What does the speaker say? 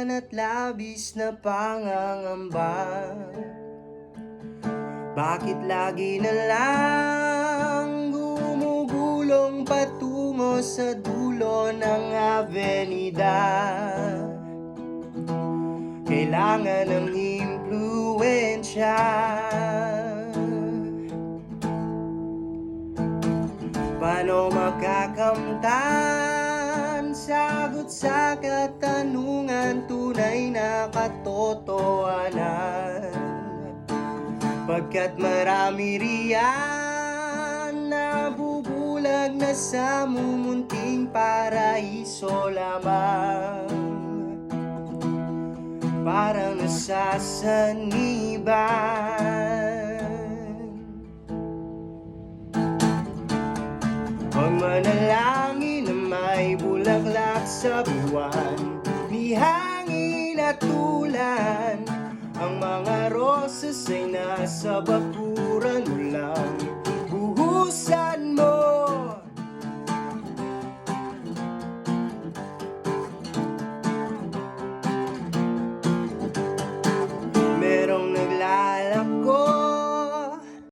kahihiyan at labis na pangangamba. Bakit lagi na lang gumugulong patungo sa dulo ng avenida? Kailangan ng impluwensya. Paano makakamtan? Sagot sa katanungan, tunay na katotohanan. Pagkat marami riyan nabubulag na sa mumunting paraiso lamang. Parang nasasaniban. Magmanalangin na may bulaklak sa buwan, ni hangin at ulan. Ang mga rosas ay nasa bakuran.